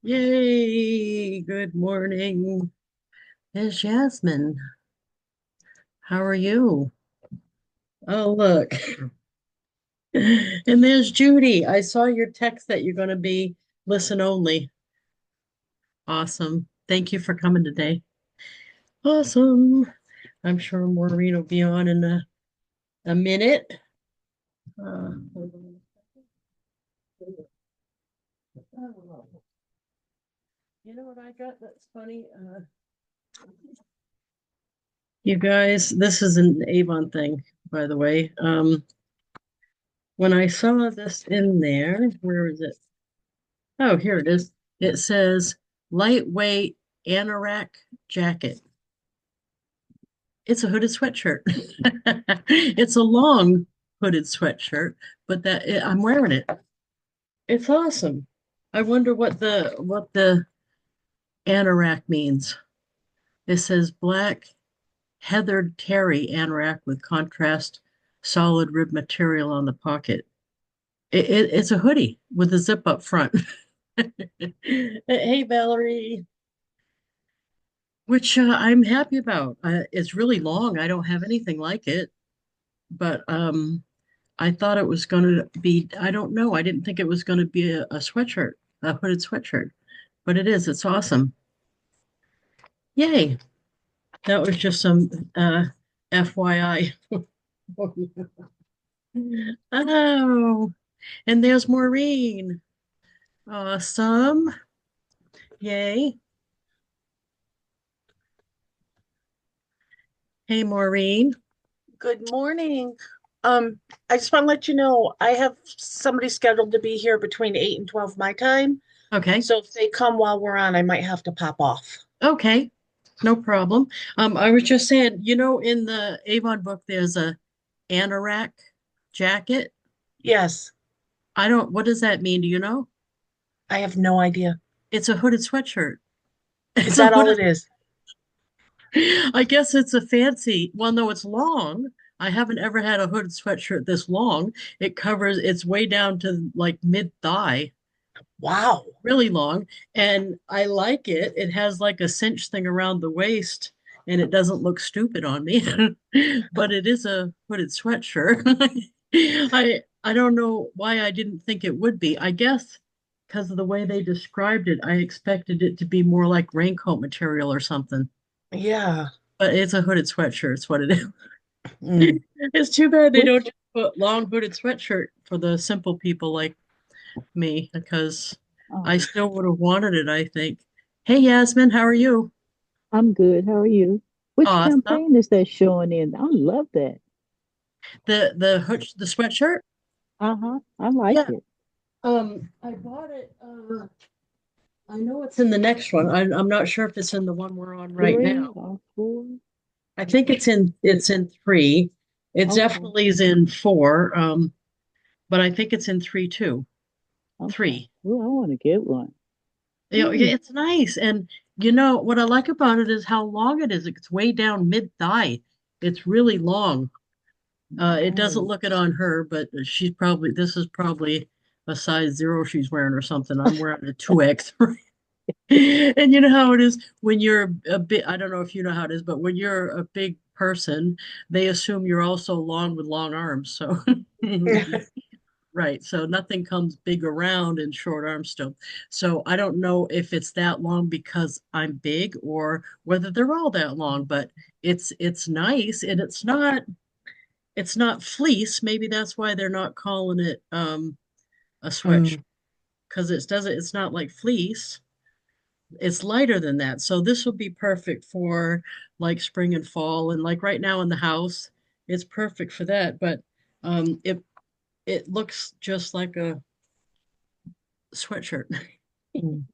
Yay, good morning. It's Jasmine. How are you? Oh, look. And there's Judy. I saw your text that you're going to be listen only. Awesome. Thank you for coming today. Awesome. I'm sure Maureen will be on in a minute. Hold on a second. Oh, you know what I got that's funny? You guys, this is an Avon thing, by the way. When I saw this in there, where is it? Oh, here it is. It says lightweight anorak jacket. It's a hooded sweatshirt. It's a long hooded sweatshirt, but I'm wearing it. It's awesome. I wonder what the anorak means. It says black heathered terry anorak with contrast solid rib material on the pocket. It's a hoodie with a zip up front. Hey, Valerie, which I'm happy about. It's really long. I don't have anything like it, but I thought it was going to be, I don't know. I didn't think it was going to be a sweatshirt, a hooded sweatshirt, but it is. It's awesome. Yay. That was just some FYI. Oh, and there's Maureen. Awesome. Yay. Hey, Maureen. Good morning. I just want to let you know I have somebody scheduled to be here between 8 and 12 my time. Okay. So if they come while we're on, I might have to pop off. Okay. No problem. I was just saying, in the Avon book, there's a anorak jacket. Yes, What does that mean? Do you know? I have no idea. It's a hooded sweatshirt. Is It's a that all hooded, it is? I guess it's a fancy, well, no, it's long. I haven't ever had a hooded sweatshirt this long. It's way down to like mid thigh, Wow. really long. And I like it. It has like a cinch thing around the waist and it doesn't look stupid on me, but it is a hooded sweatshirt. I don't know why I didn't think it would be. I guess because of the way they described it, I expected it to be more like raincoat material or something. Yeah. But it's a hooded sweatshirt. It's what it is. Mm. It's too bad they don't Which, just put long hooded sweatshirt for the simple people like me, because I Oh, still would have wanted it, I think. Hey Yasmin, how are you? I'm good. How are you? Which Awesome. campaign is that showing in? I love that. The sweatshirt? Uh-huh. I like Yeah. it. I bought it. I know it's in the next one. I'm not sure if it's in the one we're on right Three now. or four? I think it's in three. It Okay. definitely is in four. But I think it's in three too. Okay. Three. Well, I want to get one. Yeah, Ooh. it's nice. And what I like about it is how long it is. It's way down mid thigh. It's really long. It doesn't Nice. look it on her, but this is probably a size zero she's wearing or something. I'm wearing a 2X. And you know how it is when you're a bit, I don't know if you know how it is, but when you're a big person, they assume you're also long with long arms. So right. So nothing comes big around in short arms still. So I don't know if it's that long because I'm big or whether they're all that long, but it's nice and it's not fleece. Maybe that's why they're not calling it a sweatshirt Mm. because it's not like fleece. It's lighter than that. So this would be perfect for like spring and fall and like right now in the house, it's perfect for that, but it looks just like a sweatshirt. Mm. I think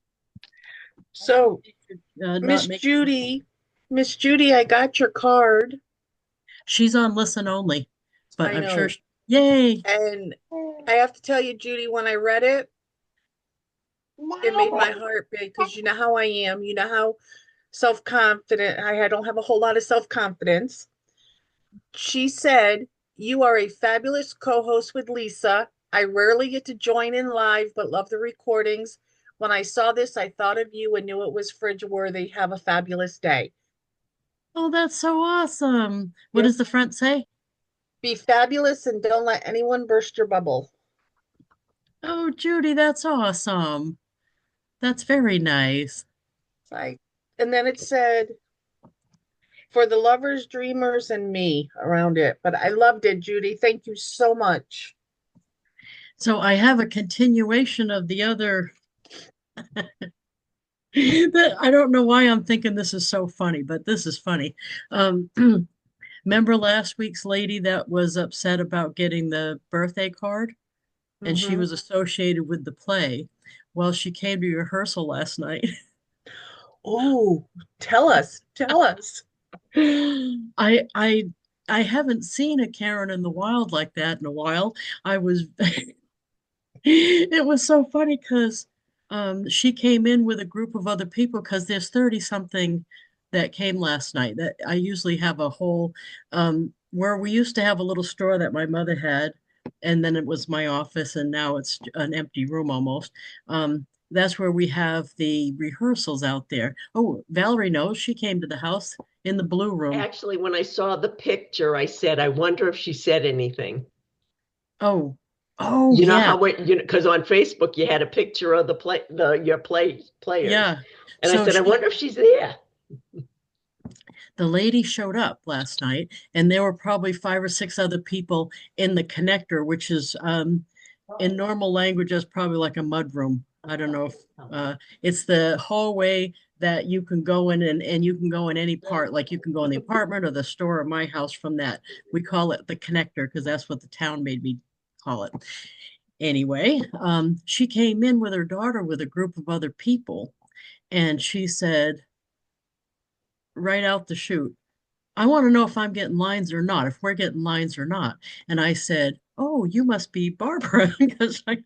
So, they should not Miss make it too full. Judy, Miss Judy, I got your card. She's on listen only, but I I'm sure. know. Yay! And I have to tell you, Judy, when I read it, it made my heart big because you know how I am. You know how self-confident I don't have a whole lot of self-confidence. She said, "You are a fabulous co host with Lisa. I rarely get to join in live, but love the recordings. When I saw this, I thought of you and knew it was fridge worthy. Have a fabulous day. Oh, that's so awesome. What Yep. does the front say? Be fabulous and don't let anyone burst your bubble. Oh, Judy, that's awesome. That's very nice. I, and then it said, for the lovers, dreamers, and me around it. But I loved it, Judy. Thank you so much. So I have a continuation of the other. I don't know why I'm thinking this is so funny, but this is funny. Um, remember last week's lady that was upset about getting the birthday card, and she Hmm. was associated with the play. Well, she came to rehearsal last night. Oh, tell us, tell us. I I I haven't seen a Karen in the wild like that in a while. I was it was so funny because she came in with a group of other people because there's 30 something that came last night. That I usually have a whole where we used to have a little store that my mother had, and then it was my office, and now it's an empty room almost. That's where we have the rehearsals out there. Oh, Valerie knows she came to the house in the blue room. Actually, when I saw the picture, I said, I wonder if she said anything. Oh, oh You know yeah, how it, because on Facebook you had a picture of your players, yeah. and I So said, I she wonder if she's there. the lady showed up last night, and there were probably five or six other people in the connector, which is in normal language is probably like a mud room. I don't know if it's the hallway that you can go in and you can go in any part, like you can go in the apartment or the store or my house from that. We call it the connector because that's what the town made me call it. Anyway, she came in with her daughter with a group of other people, and she said right out the chute, I want to know if I'm getting lines or not, if we're getting lines or not. And I said, oh, you must be Barbara because I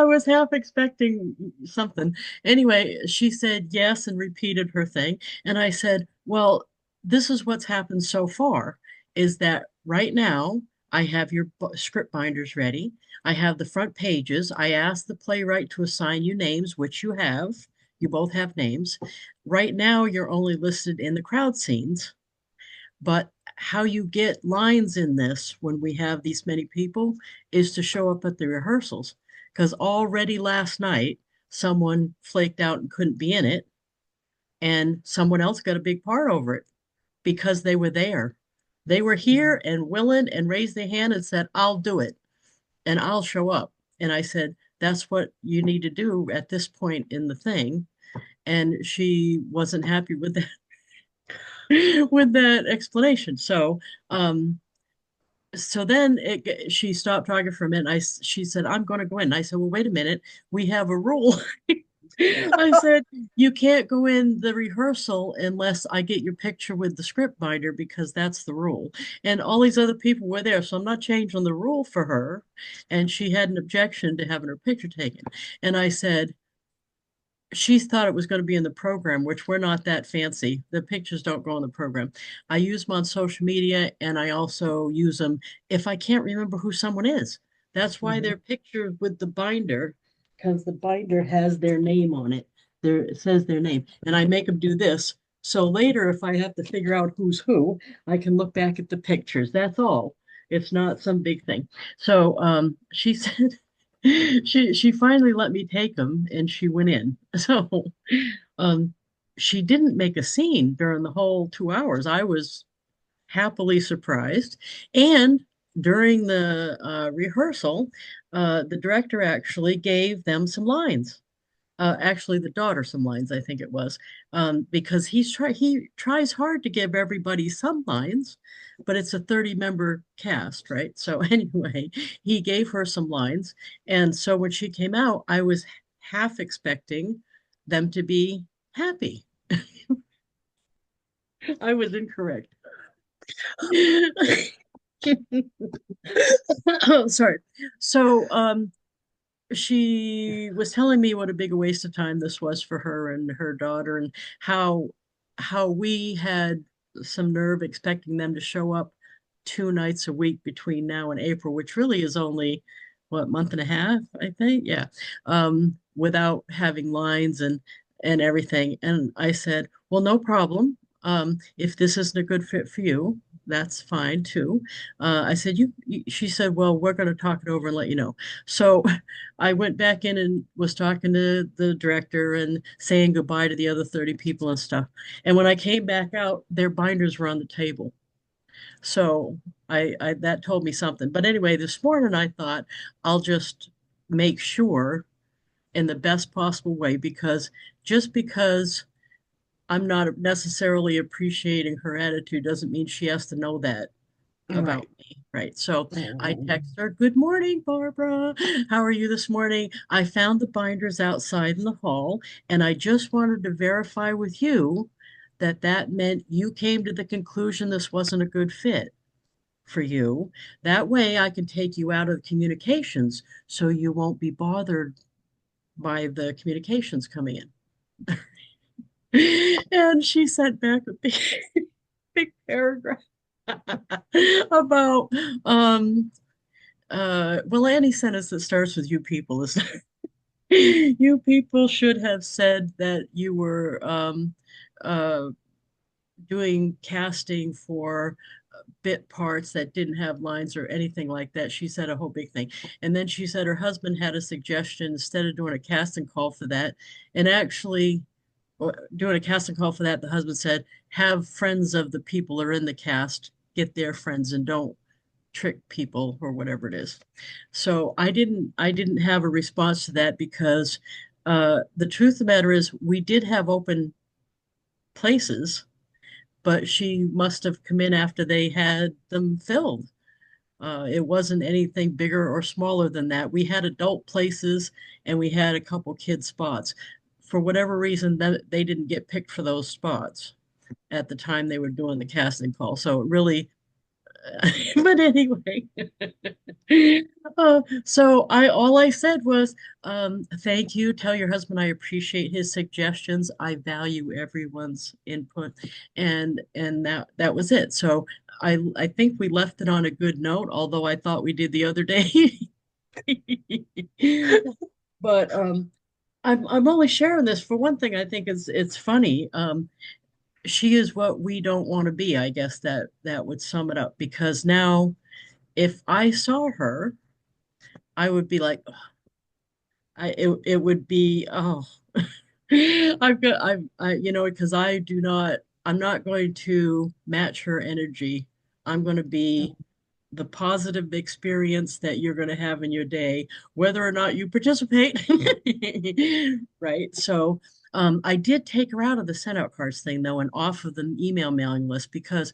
was half expecting something. Anyway, she said yes and repeated her thing. And I said, well, this is what's happened so far is that right now I have your script binders ready. I have the front pages. I asked the playwright to assign you names, which you have. You both have names. Right now, you're only listed in the crowd scenes, but how you get lines in this when we have these many people is to show up at the rehearsals. Because already last night, someone flaked out and couldn't be in it, and someone else got a big part over it because they were there. They were here and willing and raised their hand and said, I'll do it and I'll show up. And I said, that's what you need to do at this point in the thing. And she wasn't happy with that with that explanation. So then she stopped talking for a minute. She said, I'm going to go in. And I said, well, wait a minute. We have a rule. I said, you can't go in the rehearsal unless I get your picture with the script binder because that's the rule. And all these other people were there. So I'm not changing the rule for her. And she had an objection to having her picture taken. And I said, she thought it was going to be in the program, which we're not that fancy. The pictures don't go in the program. I use them on social media and I also use them if I can't remember who someone is. That's why Mhm. they're pictured with the binder because the binder has their name on it. There it says their name. And I make them do this. So later, if I have to figure out who's who, I can look back at the pictures. That's all. It's not some big thing. So she said she finally let me take them and she went in. So um she didn't make a scene during the whole 2 hours. I was happily surprised. And during the rehearsal, the director actually gave them some lines. Actually, the daughter some lines, I think it was, because he tries hard to give everybody some lines, but it's a 30-member cast, right? So anyway, he gave her some lines, and so when she came out, I was half expecting them to be happy. I was incorrect. Oh, sorry. So she was telling me what a big waste of time this was for her and her daughter and how we had some nerve expecting them to show up 2 nights a week between now and April, which really is only what, month and a half, I think. Yeah. Without having lines and everything. And I said, well, no problem. If this isn't a good fit for you, that's fine too. I said, she said, well, we're going to talk it over and let you know. So I went back in and was talking to the director and saying goodbye to the other 30 people and stuff. And when I came back out, their binders were on the table. So I that told me something. But anyway, this morning I thought I'll just make sure in the best possible way because just because I'm not necessarily appreciating her attitude doesn't mean she has to know that about Right. me, right? So I Mhm. text her, "Good morning, Barbara. How are you this morning? I found the binders outside in the hall, and I just wanted to verify with you that that meant you came to the conclusion this wasn't a good fit for you. That way I can take you out of communications so you won't be bothered by the communications coming in." And she sent back a big, big paragraph about well, any sentence that starts with you people is you people should have said that you were uh doing casting for bit parts that didn't have lines or anything like that. She said a whole big thing. And then she said her husband had a suggestion instead of doing a casting call for that, and actually doing a casting call for that, the husband said, have friends of the people who are in the cast get their friends and don't trick people or whatever it is. So I didn't have a response to that because the truth of the matter is we did have open places, but she must have come in after they had them filled. It wasn't anything bigger or smaller than that. We had adult places and we had a couple kid spots. For whatever reason, that they didn't get picked for those spots at the time they were doing the casting call. So it really, but anyway, so I all I said was, thank you. Tell your husband I appreciate his suggestions. I value everyone's input, and that was it. So I think we left it on a good note, although I thought we did the other day. But I'm only sharing this for one thing. I think it's funny. She is what we don't want to be. I guess that would sum it up because now if I saw her, I would be like, it would be, oh, because I do not, I'm not going to match her energy. I'm going to be the positive experience that you're going to have in your day, whether or not you participate. Right. So I did take her out of the send out cards thing though, and off of the email mailing list because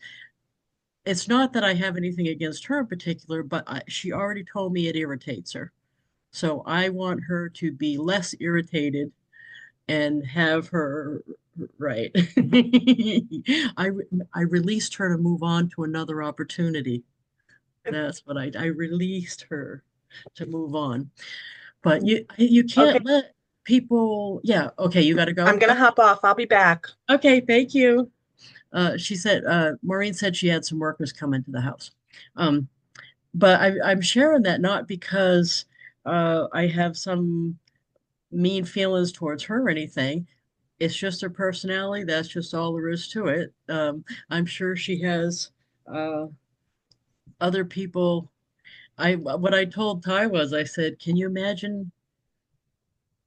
it's not that I have anything against her in particular, but she already told me it irritates her. So I want her to be less irritated and have her right. I I released her to move on to another opportunity. That's what I released her to move on. But you Okay, can't let people, yeah, okay, you got to I'm go. gonna Okay. hop off. I'll be back. Okay, thank you. She said Maureen said she had some workers come into the house. Um, but I'm sharing that not because I have some mean feelings towards her or anything. It's just her personality. That's just all there is to it. I'm sure she has uh, other people. I what I told Ty was I said, can you imagine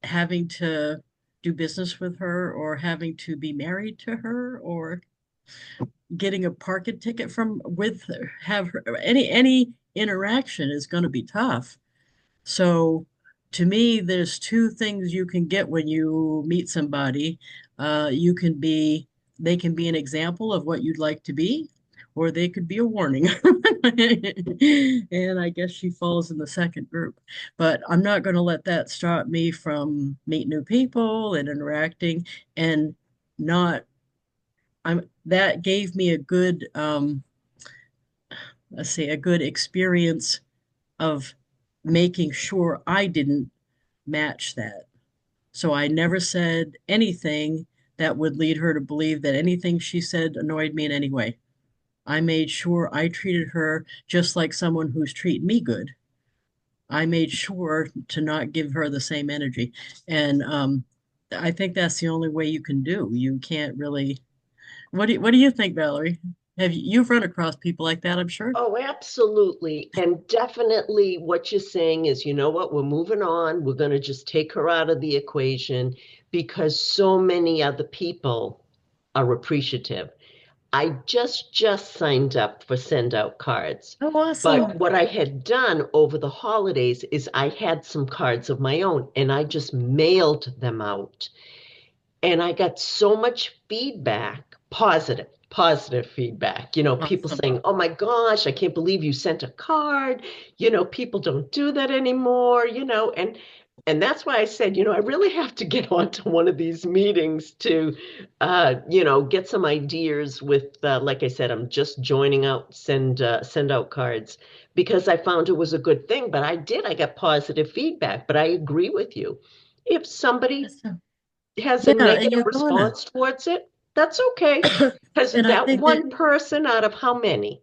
having to do business with her or having to be married to her or getting a parking ticket from with her, have her any interaction is going to be tough. So to me, there's two things you can get when you meet somebody. You can be, they can be an example of what you'd like to be, or they could be a warning. And I guess she falls in the second group. But I'm not going to let that stop me from meeting new people and interacting and not, that gave me a good, let's say, a good experience of making sure I didn't match that. So I never said anything that would lead her to believe that anything she said annoyed me in any way. I made sure I treated her just like someone who's treating me good. I made sure to not give her the same energy. And I think that's the only way you can do. You can't really. What do you think, Valerie? You've run across people like that, I'm sure? Oh, absolutely. And definitely what you're saying is, you know what, we're moving on. We're going to just take her out of the equation because so many other people are appreciative. I just signed up for Send Out Cards. Oh, But awesome. what I had done over the holidays is I had some cards of my own and I just mailed them out. And I got so much feedback, positive feedback. People Awesome. saying, "Oh my gosh, I can't believe you sent a card." People don't do that anymore, and that's why I said, I really have to get onto one of these meetings to, get some ideas with, like I said, I'm just joining out, send out cards because I found it was a good thing. But I got positive feedback, but I agree with you. If somebody That's has a yeah, and negative you're gonna. response towards it, that's okay. Because And I that think that one person out of how many?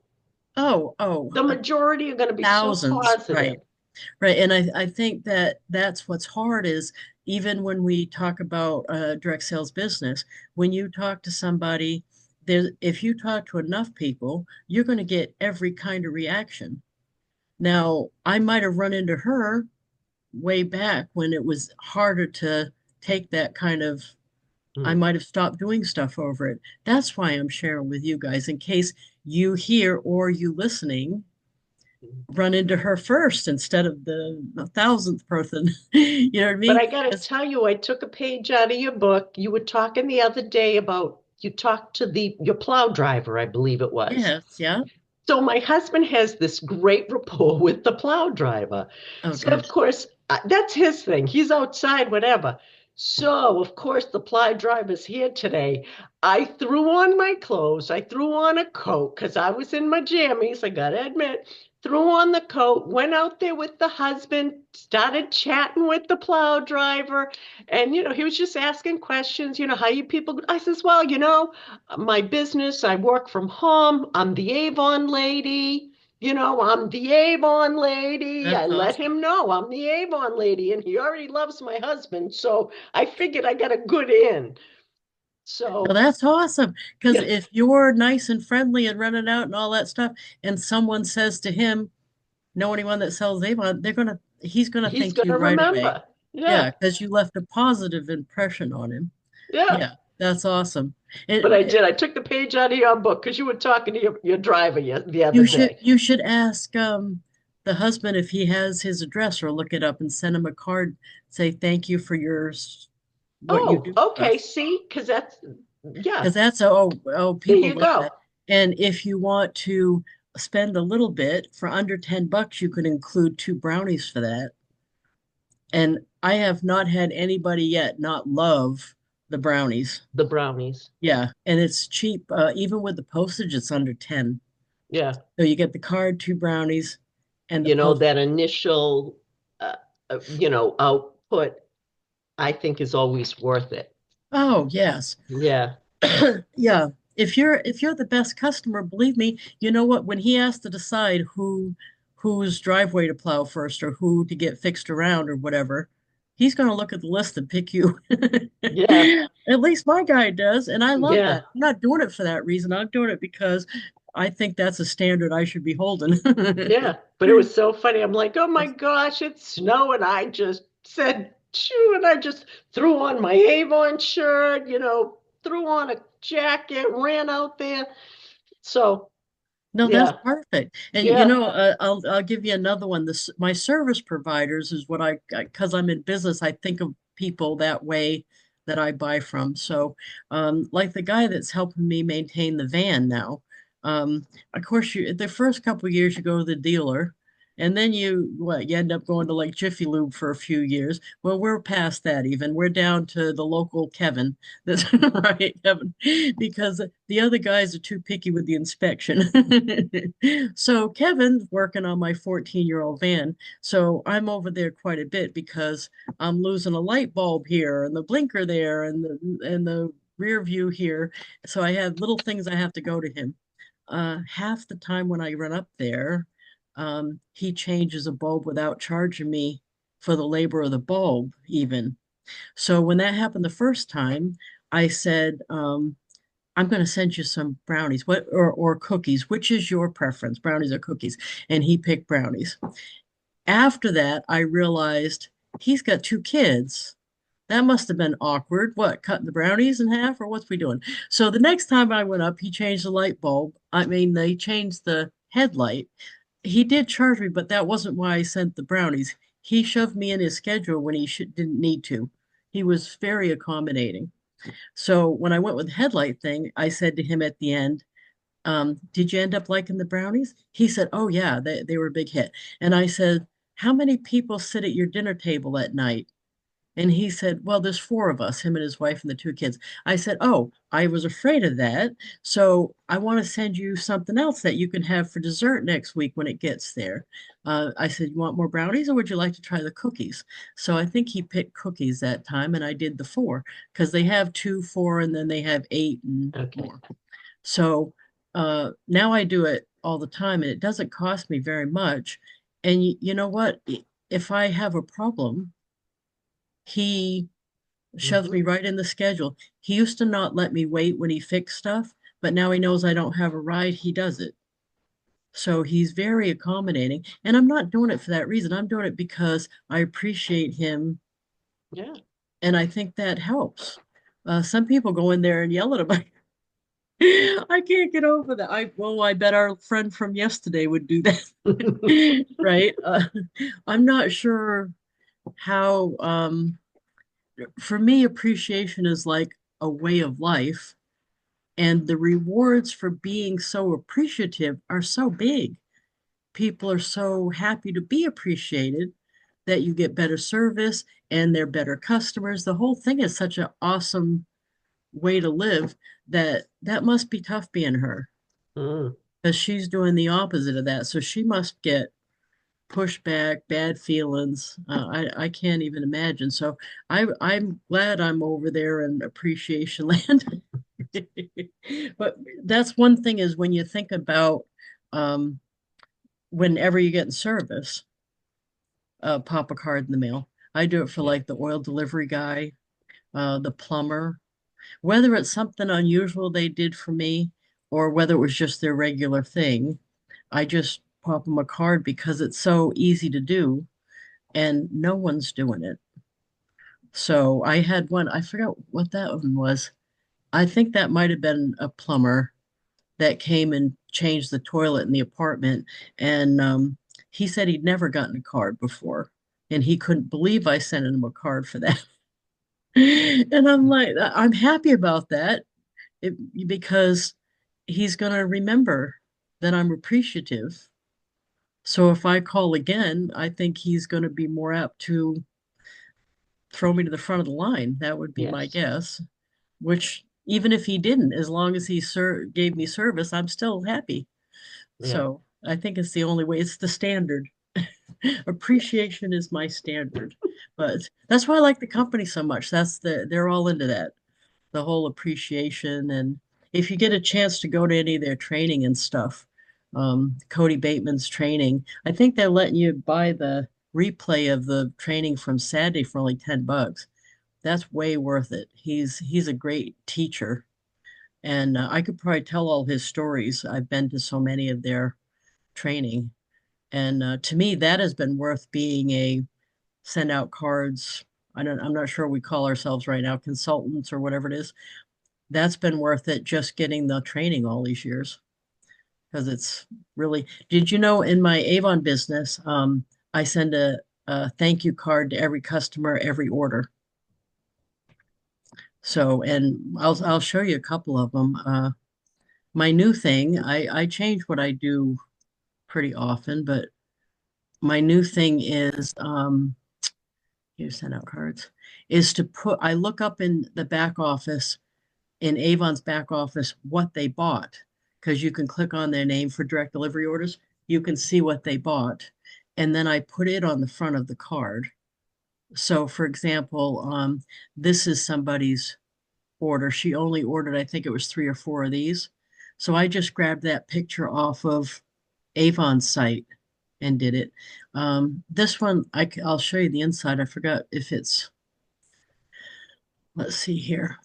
oh, The majority are going to be so thousands, positive. right. Right. And I think that that's what's hard is even when we talk about direct sales business, when you talk to somebody, if you talk to enough people, you're going to get every kind of reaction. Now, I might have run into her way back when it was harder to take that kind of, I Mm. might have stopped doing stuff over it. That's why I'm sharing with you guys in case you hear or you listening run into her first instead of the thousandth person. You know what I But mean? I got to 'Cause- tell you, I took a page out of your book. You were talking the other day about you talked to your plow driver, I believe it was. yes, yeah. So my husband has this great rapport with the plow driver. Oh, So of good. course, that's his thing. He's outside, whatever. So of course, the plow driver's here today. I threw on my clothes. I threw on a coat because I was in my jammies. I gotta admit, threw on the coat, went out there with the husband, started chatting with the plow driver, and he was just asking questions. How you people? I says, well, my business, I work from home. I'm the Avon lady. I'm the Avon lady. I That's let awesome. him know I'm the Avon lady, and he already loves my husband. So I figured I got a good in. Well, So, that's awesome. Because yeah, if you're nice and friendly and running out and all that stuff, and someone says to him, know anyone that sells Avon, he's gonna he's think going you to right away. remember. Yeah, Yeah, because you left a positive impression on him. yeah. Yeah, that's awesome. But I It, did. I took the page out of your book because you were talking to your driver the other day. you should ask the husband if he has his address or look it up and send him a card. Say thank you for what you Oh, do for okay. us. See, because yeah, Because there people you love go. that. And if you want to spend a little bit for under $10, you could include two brownies for that. And I have not had anybody yet not love the brownies. The brownies. Yeah, and it's cheap. Even with the postage, it's under 10. Yeah. So you get the card, two brownies, and the That postage. initial, output, I think is always worth it. Oh, yes. Yeah. Yeah. If you're the best customer, believe me, you know what? When he has to decide whose driveway to plow first or who to get fixed around or whatever, he's going to look at the list and pick you. Yeah. At least my guy does, and I love Yeah. that. I'm not doing it for that reason. I'm doing it because I think that's a standard I should be holding. Yeah. But it was so funny. I'm like, oh my gosh, it's snowing. I just said, shoo, and I just threw on my Avon shirt, threw on a jacket, ran out there. So, No, that's yeah. perfect. And Yeah. I'll give you another one. This my service providers is what because I'm in business, I think of people that way that I buy from. So, like the guy that's helping me maintain the van now. Of course, the first couple of years you go to the dealer, and then you end up going to like Jiffy Lube for a few years. Well, we're past that even. We're down to the local Kevin. That's right, Kevin, because the other guys are too picky with the inspection. So Kevin's working on my 14-year-old van. So I'm over there quite a bit because I'm losing a light bulb here and the blinker there and the rear view here. So I have little things I have to go to him. Half the time when I run up there, he changes a bulb without charging me for the labor of the bulb even. So when that happened the first time, I said, I'm going to send you some brownies, what or cookies. Which is your preference, brownies or cookies? And he picked brownies. After that, I realized he's got two kids. That must have been awkward. What, cutting the brownies in half or what's we doing? So the next time I went up, he changed the light bulb. I mean, they changed the headlight. He did charge me, but that wasn't why I sent the brownies. He shoved me in his schedule when he didn't need to. He was very accommodating. So when I went with the headlight thing, I said to him at the end, did you end up liking the brownies? He said, oh yeah, they were a big hit. And I said, how many people sit at your dinner table at night? And he said, well, there's four of us, him and his wife and the two kids. I said, oh, I was afraid of that. So I want to send you something else that you can have for dessert next week when it gets there. I said, you want more brownies or would you like to try the cookies? So I think he picked cookies that time and I did the four because they have two, four, and then they have eight and Okay. more. So now I do it all the time and it doesn't cost me very much. And you know what? If I have a problem, he shoves Hmm. me right in the schedule. He used to not let me wait when he fixed stuff, but now he knows I don't have a ride, he does it. So he's very accommodating. And I'm not doing it for that reason. I'm doing it because I appreciate him Yeah. and I think that helps. Some people go in there and yell at him. I can't get over that. I bet our friend from yesterday would do that. Right? I'm not sure how for me, appreciation is like a way of life, and the rewards for being so appreciative are so big. People are so happy to be appreciated that you get better service and they're better customers. The whole thing is such an awesome way to live that that must be tough being her Mm. because she's doing the opposite of that. So she must get pushback, bad feelings. I can't even imagine. So I'm glad I'm over there in appreciation land. But that's one thing is when you think about um, whenever you get in service, pop a card in the mail. I do it for Yeah. like the oil delivery guy, the plumber, whether it's something unusual they did for me or whether it was just their regular thing. I just pop them a card because it's so easy to do and no one's doing it. So I had one, I forgot what that one was. I think that might have been a plumber that came and changed the toilet in the apartment. And he said he'd never gotten a card before. And he couldn't believe I sent him a card for that. And I'm like, I'm happy about that because he's going to remember that I'm appreciative. So if I call again, I think he's going to be more apt to throw me to the front of the line. That would be my Yes. guess. Which even if he didn't, as long as he gave me service, I'm still happy. Yeah. So I think it's the only way. It's the standard. Appreciation is my standard. But that's why I like the company so much. They're all into that. The whole appreciation. And if you get a chance to go to any of their training and stuff, Cody Bateman's training, I think they're letting you buy the replay of the training from Saturday for only $10. That's way worth it. He's a great teacher, and I could probably tell all his stories. I've been to so many of their training, and to me, that has been worth being a send out cards. I'm not sure we call ourselves right now consultants or whatever it is. That's been worth it just getting the training all these years because it's really. Did you know in my Avon business, I send a thank you card to every customer, every order. So, and I'll show you a couple of them. My new thing, I change what I do pretty often, but my new thing is here's send out cards, is to put I look up in the back office, in Avon's back office, what they bought, because you can click on their name for direct delivery orders. You can see what they bought, and then I put it on the front of the card. So, for example, this is somebody's order. She only ordered, I think it was three or four of these. So I just grabbed that picture off of Avon's site and did it. This one, I'll show you the inside. I forgot if it's, let's see here.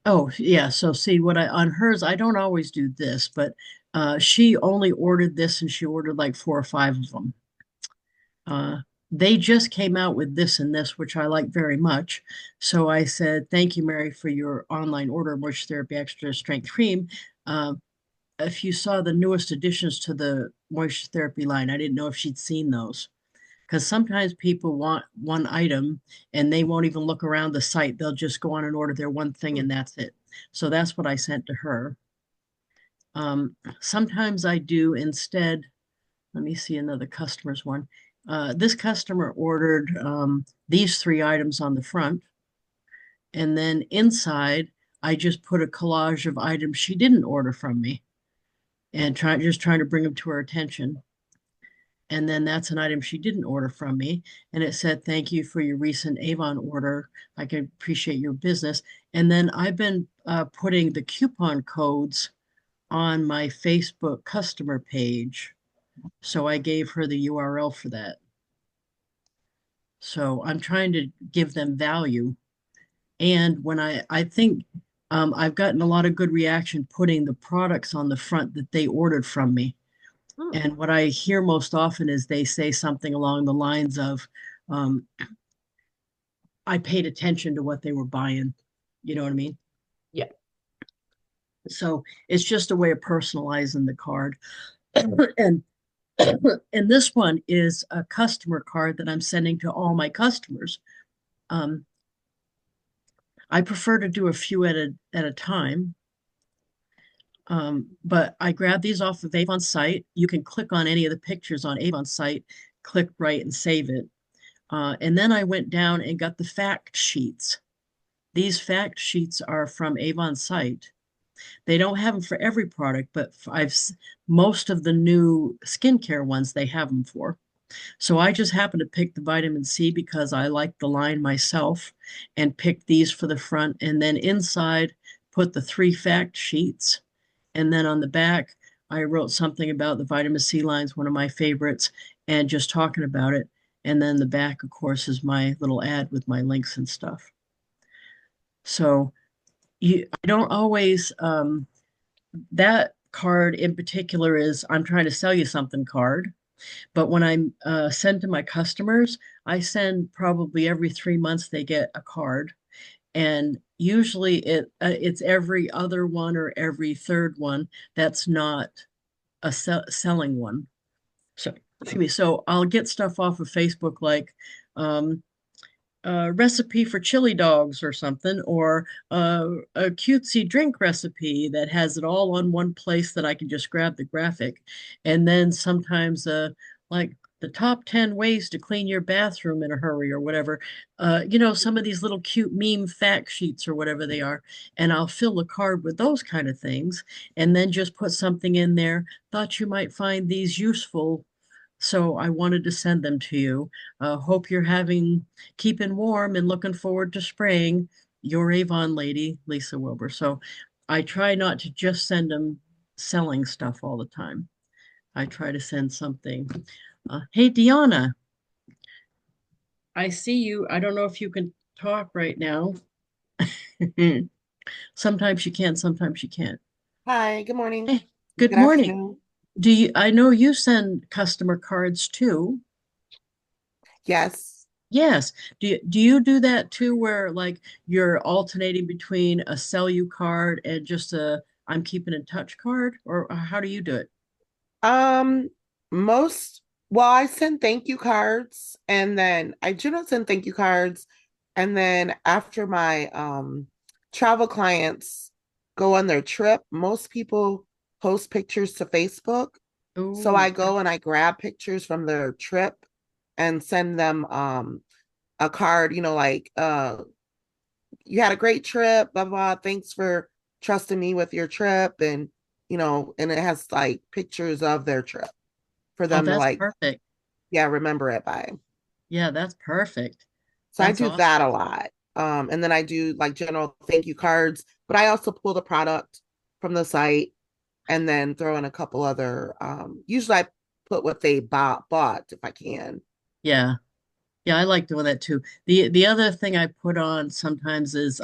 Oh, yeah. So see what on hers, I don't always do this, but she only ordered this and she ordered like 4 or 5 of them. They just came out with this and this, which I like very much. So I said, thank you, Mary, for your online order of Moisture Therapy Extra Strength Cream. Uh, if you saw the newest additions to the Moisture Therapy line, I didn't know if she'd seen those. Because sometimes people want one item and they won't even look around the site. They'll just go on and order their one thing and that's it. So that's what I sent to her. Sometimes I do instead, let me see another customer's one. This customer ordered these 3 items on the front. And then inside, I just put a collage of items she didn't order from me and just trying to bring them to her attention. And then that's an item she didn't order from me. And it said, thank you for your recent Avon order. I can appreciate your business. And then I've been putting the coupon codes on my Facebook customer page. So I gave her the URL for that. So I'm trying to give them value. And when I think I've gotten a lot of good reaction putting the products on the front that they ordered from me. And what I hear most often is they say something along the lines of, I paid attention to what they were buying. You know what I mean? Yeah. So it's just a way of personalizing the card. And and this one is a customer card that I'm sending to all my customers. I prefer to do a few at a time. But I grabbed these off of Avon's site. You can click on any of the pictures on Avon's site, click right and save it. And then I went down and got the fact sheets. These fact sheets are from Avon's site. They don't have them for every product, but most of the new skincare ones they have them for. So I just happened to pick the vitamin C because I like the line myself and picked these for the front. And then inside, put the 3 fact sheets. And then on the back, I wrote something about the vitamin C lines, one of my favorites, and just talking about it. And then the back, of course, is my little ad with my links and stuff. So I don't always, that card in particular is I'm trying to sell you something card. But when I send to my customers, I send probably every 3 months they get a card. And usually it's every other one or every third one that's not a selling one. So, excuse me. So I'll get stuff off of Facebook like a recipe for chili dogs or something, or a cutesy drink recipe that has it all on one place that I can just grab the graphic. And then sometimes like the top 10 ways to clean your bathroom in a hurry or whatever. Some of these little cute meme fact sheets or whatever they are. And I'll fill the card with those kind of things and then just put something in there. Thought you might find these useful. So I wanted to send them to you. Hope you're keeping warm and looking forward to spring. Your Avon lady, Lisa Wilber. So I try not to just send them selling stuff all the time. I try to send something. Hey, Deanna, I see you. I don't know if you can talk right now. Sometimes you can, sometimes you can't. Hi, good morning. Hey, good Good morning. afternoon. I know you send customer cards too. Yes. Yes. Do you do that too, where like you're alternating between a sell you card and just a I'm keeping in touch card, or how do you do it? Um, I send thank you cards and then I generally send thank you cards. And then after my travel clients go on their trip, most people post pictures to Facebook. So Oh, I go and I grab pictures from their trip and send them a card, like you had a great trip, blah, blah, blah. Thanks for trusting me with your trip. And, and it has like pictures of their trip for oh, them to that's like, perfect. yeah, remember it by. Yeah, that's perfect. So I That's do awesome. that a lot. And then I do like general thank you cards, but I also pull the product from the site and then throw in a couple other, usually I put what they bought if I can. Yeah. Yeah, I like doing that too. The other thing I put on sometimes is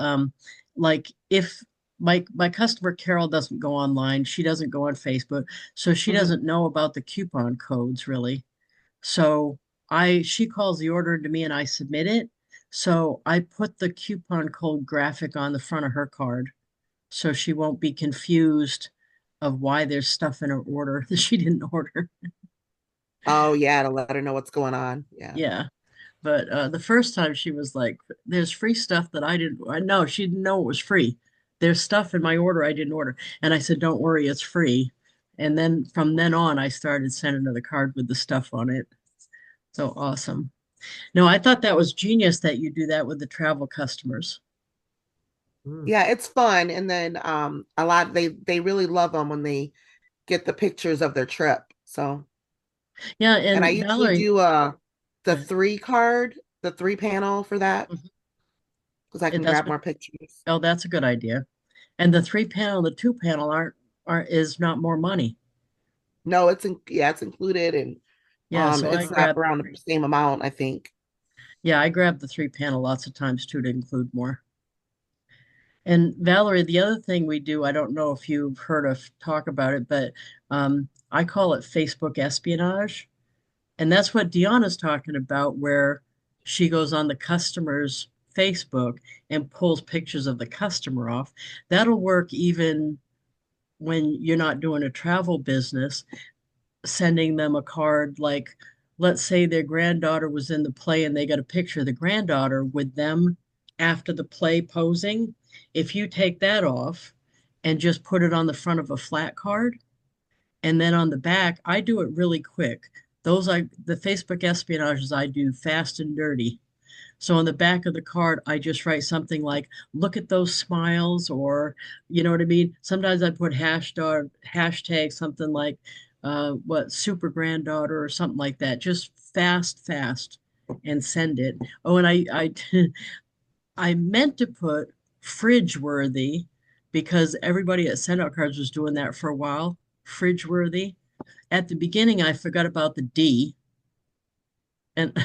like if my customer Carol doesn't go online, she doesn't go on Facebook, so she Mhm. doesn't know about the coupon codes really. So she calls the order to me and I submit it. So I put the coupon code graphic on the front of her card so she won't be confused of why there's stuff in her order that she didn't order. Oh yeah, to let her know what's going on. Yeah. Yeah. But the first time she was like, there's free stuff that I know she didn't know it was free. There's stuff in my order I didn't order. And I said, don't worry, it's free. And then from then on, I started sending her the card with the stuff on it. So awesome. No, I thought that was genius that you do that with the travel customers. Mm. Yeah, it's fun. And then a lot they really love them when they get the pictures of their trip. So, Yeah, and I and usually Valerie, do the 3 card, the 3 panel for that mhm, because I can that's grab what, more pictures. oh, that's a good idea. And the 3 panel, the 2 panel aren't is not more money. No, it's included and Yeah, so I it's not grabbed around the three. same amount, I think. Yeah, I grabbed the 3 panel lots of times too to include more. And Valerie, the other thing we do, I don't know if you've heard of talk about it, but I call it Facebook espionage. And that's what Deanna's talking about, where she goes on the customer's Facebook and pulls pictures of the customer off. That'll work even when you're not doing a travel business, sending them a card like, let's say their granddaughter was in the play and they got a picture of the granddaughter with them after the play posing. If you take that off and just put it on the front of a flat card, and then on the back, I do it really quick. The Facebook espionages I do fast and dirty. So on the back of the card, I just write something like, look at those smiles, or you know what I mean? Sometimes I put hashtag something like what super granddaughter or something like that. Just fast, and send it. Oh, and I meant to put fridge worthy because everybody at SendOutCards was doing that for a while. Fridge worthy. At the beginning, I forgot about the D, and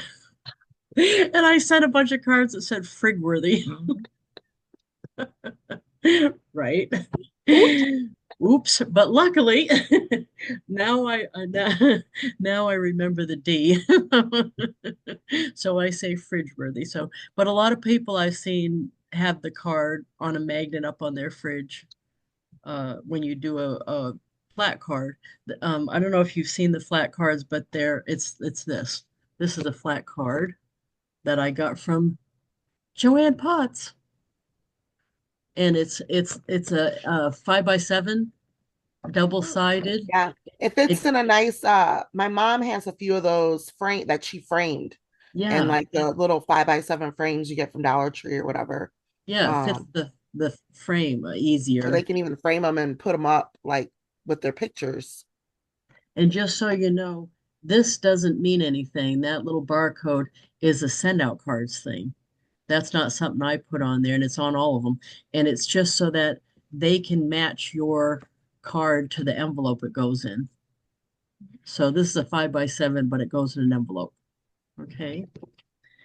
and I sent a bunch of cards that said frig worthy. Right. Oops. Oops. But luckily, now now I remember the D. So I say fridge worthy. So, but a lot of people I've seen have the card on a magnet up on their fridge when you do a flat card. I don't know if you've seen the flat cards, but it's this. This is a flat card that I got from Joanne Potts, and it's a 5x7 double-sided. Yeah. If it's It in a nice my mom has a few of those frame that she framed and yeah, like the little 5x7 frames you get from Dollar Tree or whatever. yeah, it fits Um, the frame so they easier. can even frame them and put them up like with their pictures. And just so you know, this doesn't mean anything. That little barcode is a send out cards thing. That's not something I put on there, and it's on all of them. And it's just so that they can match your card to the envelope it goes in. So this is a 5x7, but it goes in an envelope. Okay.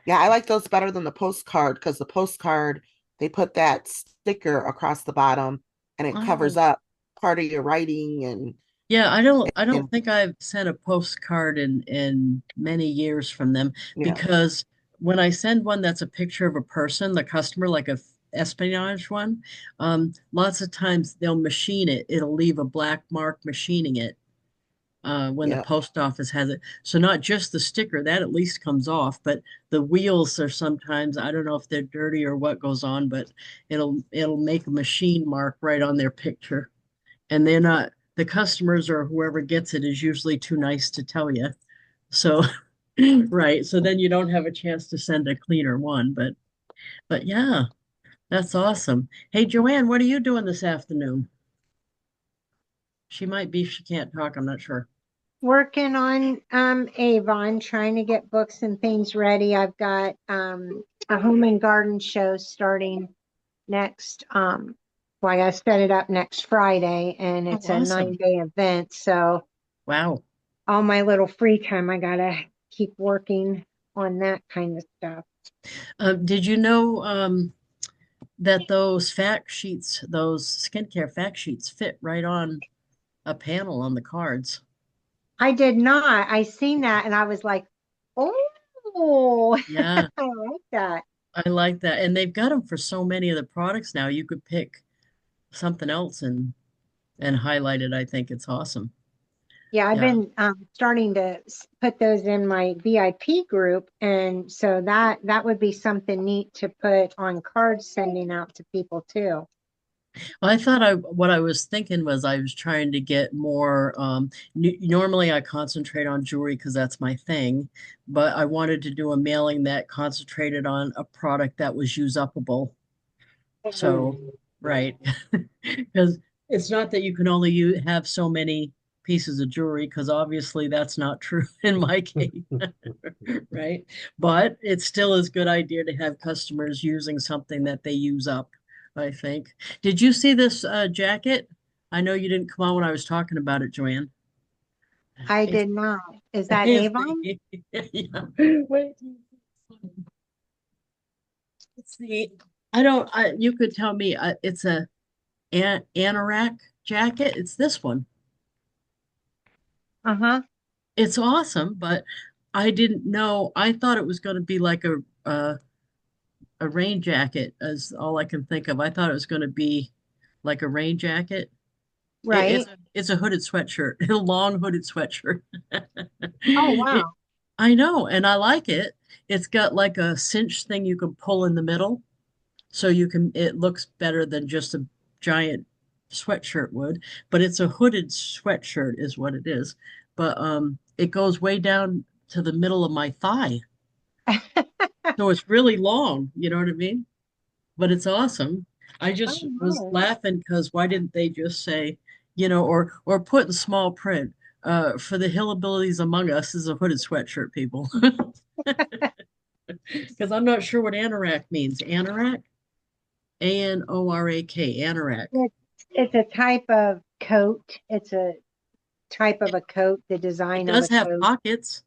Yeah, I like those better than the postcard because the postcard they put that sticker across the bottom and it covers Oh, up part of your writing yeah, I don't and think I've sent a postcard in many years from them yeah, because when I send one that's a picture of a person, the customer, like a espionage one, lots of times they'll machine it. It'll leave a black mark machining it when the yeah, post office has it. So not just the sticker, that at least comes off, but the wheels are sometimes, I don't know if they're dirty or what goes on, but it'll make a machine mark right on their picture. And they're not, the customers or whoever gets it is usually too nice to tell you. So right. So then you don't have a chance to send a cleaner one. But yeah, that's awesome. Hey Joanne, what are you doing this afternoon? She might be, she can't talk, I'm not sure. Working on Avon, trying to get books and things ready. I've got a home and garden show starting next well, I set it up next Friday and Oh, it's a awesome. 9-day event. So Wow. all my little free time, I gotta keep working on that kind of stuff. Did you know that those fact sheets, those skincare fact sheets fit right on a panel on the cards? I did not. I seen that and I was like, oh, Yeah, I like that. I like that. And they've got them for so many of the products now. You could pick something else and highlight it. I think it's awesome. Yeah, I've Yeah. been starting to put those in my VIP group, and so that would be something neat to put on cards sending out to people too. Well, I thought what I was thinking was I was trying to get more normally I concentrate on jewelry because that's my thing, but I wanted to do a mailing that concentrated on a product that was use upable. So, right. Because it's not that you can only have so many pieces of jewelry, because obviously that's not true in my case, right? But it still is a good idea to have customers using something that they use up, I think. Did you see this jacket? I know you didn't come on when I was talking about it, Joanne. I It's, did not. Is that it's Avon? yeah. Wait. It's the you could tell me it's a anorak jacket. It's this one. Uh-huh. It's awesome, but I didn't know. I thought it was going to be like a rain jacket, as all I can think of. I thought it was going to be like a rain jacket. Right. It's a hooded sweatshirt, a long hooded sweatshirt. Oh, It, wow. I know, and I like it. It's got like a cinch thing you can pull in the middle, so you can. It looks better than just a giant sweatshirt would, but it's a hooded sweatshirt, is what it is. But it goes way down to the middle of my thigh, so it's really long. You know what I mean? But it's awesome. I Oh, just was nice. laughing because why didn't they just say, or put in small print, for the hillbillies among us is a hooded sweatshirt, people. Because I'm not sure what anorak means. Anorak? Anorak, anorak. It's a type of coat. It's a type of a coat, the It design of does a have coat. pockets.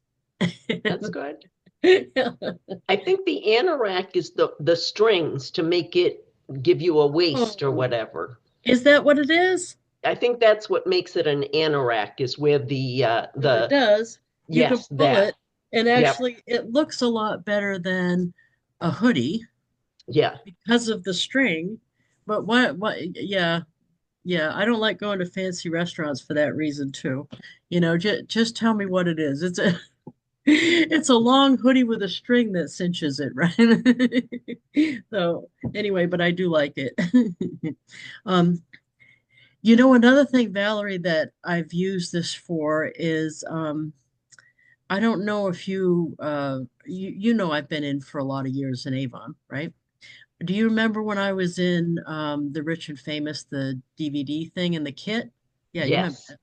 That's good. I think the anorak is the strings to make it give you a waist or Oh, whatever. is that what it is? I think that's what makes it an anorak is where the Because it does. You can yes, pull that. it, and Yep. actually, it looks a lot better than a hoodie Yeah. because of the string. But yeah, yeah, I don't like going to fancy restaurants for that reason too. Just tell me what it is. It's a it's a long hoodie with a string that cinches it, right? So anyway, but I do like it. Um, another thing, Valerie, that I've used this for is I don't know if you know I've been in for a lot of years in Avon, right? Do you remember when I was in the Rich and Famous, the DVD thing in the kit? Yeah, you remember Yes. that.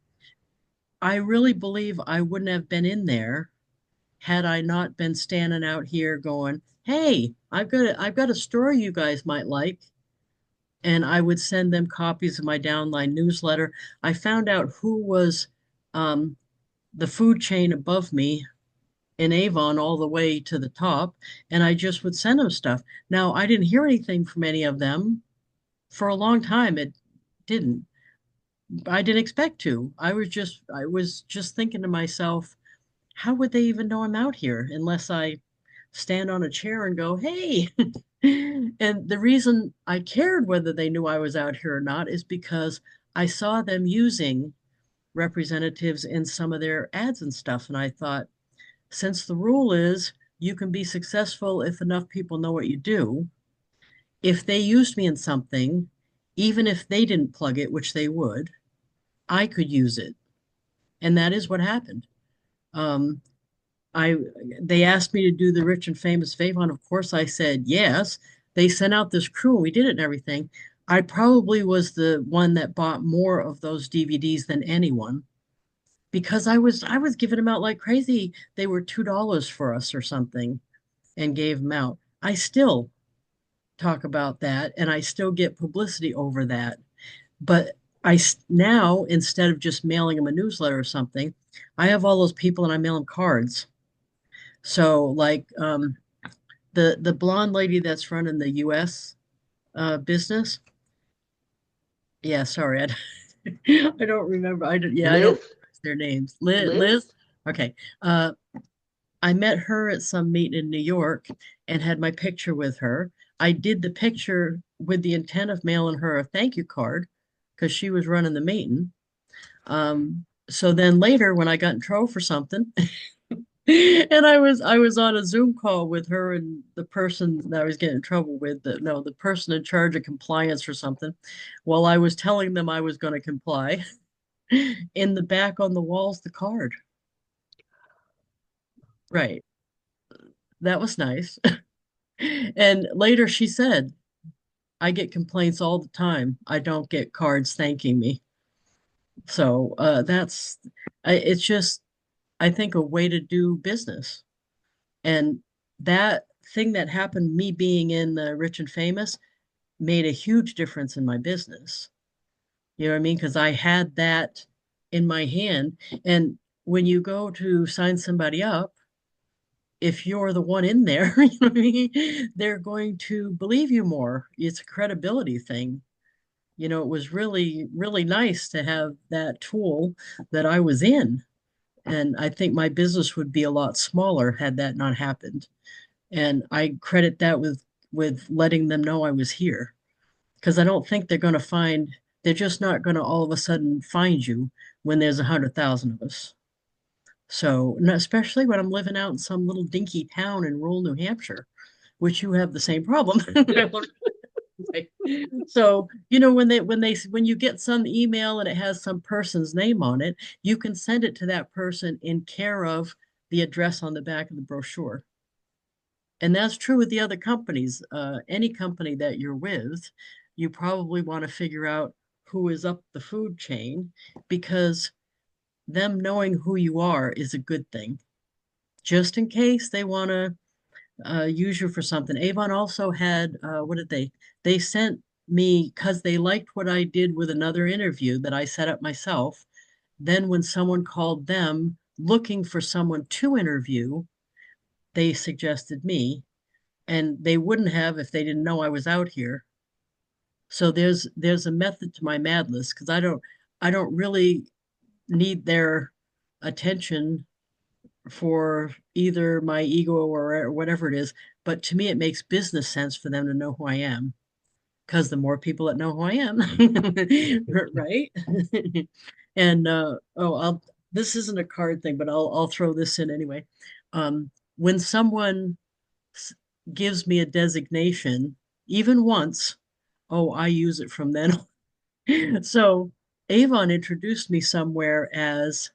I really believe I wouldn't have been in there had I not been standing out here going, "Hey, I've got a story you guys might like." And I would send them copies of my downline newsletter. I found out who was um, the food chain above me in Avon all the way to the top, and I just would send them stuff. Now, I didn't hear anything from any of them for a long time. It didn't. I didn't expect to. I was just thinking to myself, how would they even know I'm out here unless I stand on a chair and go, "Hey." And the reason I cared whether they knew I was out here or not is because I saw them using representatives in some of their ads and stuff. And I thought, since the rule is you can be successful if enough people know what you do, if they used me in something, even if they didn't plug it, which they would, I could use it. And that is what happened. Um, I They asked me to do the Rich and Famous Avon. Of course, I said yes. They sent out this crew and we did it and everything. I probably was the one that bought more of those DVDs than anyone because I was giving them out like crazy. They were $2 for us or something and gave them out. I still talk about that and I still get publicity over that. But now, instead of just mailing them a newsletter or something, I have all those people and I mail them cards. So like the blonde lady that's running the US business. Yeah, sorry. I don't remember. I don't Liz? recognize their names. Liz? Liz? Okay. Uh I met her at some meeting in New York and had my picture with her. I did the picture with the intent of mailing her a thank you card because she was running the meeting. So then later when I got in trouble for something, and I was on a Zoom call with her and the person that I was getting in trouble with, the person in charge of compliance or something, while I was telling them I was going to comply, in the back on the wall's the card. Right. That was nice. And later she said, I get complaints all the time. I don't get cards thanking me. So it's just, I think, a way to do business. And that thing that happened, me being in Rich and Famous, made a huge difference in my business. You know what I mean? Because I had that in my hand. And when you go to sign somebody up, if you're the one in there, you know what I mean? They're going to believe you more. It's a credibility thing. It was really, really nice to have that tool that I was in. And I think my business would be a lot smaller had that not happened. And I credit that with letting them know I was here. Because I don't think they're just not going to all of a sudden find you when there's 100,000 of us. So, especially when I'm living out in some little dinky town in rural New Hampshire, which you have the same problem. Right. So, when you get some email and it has some person's name on it, you can send it to that person in care of the address on the back of the brochure. And that's true with the other companies. Any company that you're with, you probably want to figure out who is up the food chain because them knowing who you are is a good thing. Just in case they want to use you for something. Avon also had, what did they? They sent me because they liked what I did with another interview that I set up myself. Then when someone called them looking for someone to interview, they suggested me, and they wouldn't have if they didn't know I was out here. So there's a method to my madness because I don't really need their attention for either my ego or whatever it is. But to me, it makes business sense for them to know who I am because the more people that know who I am, right? And this isn't a card thing, but I'll throw this in anyway. When someone gives me a designation, even once, oh, I use it from then on. So Avon introduced me somewhere as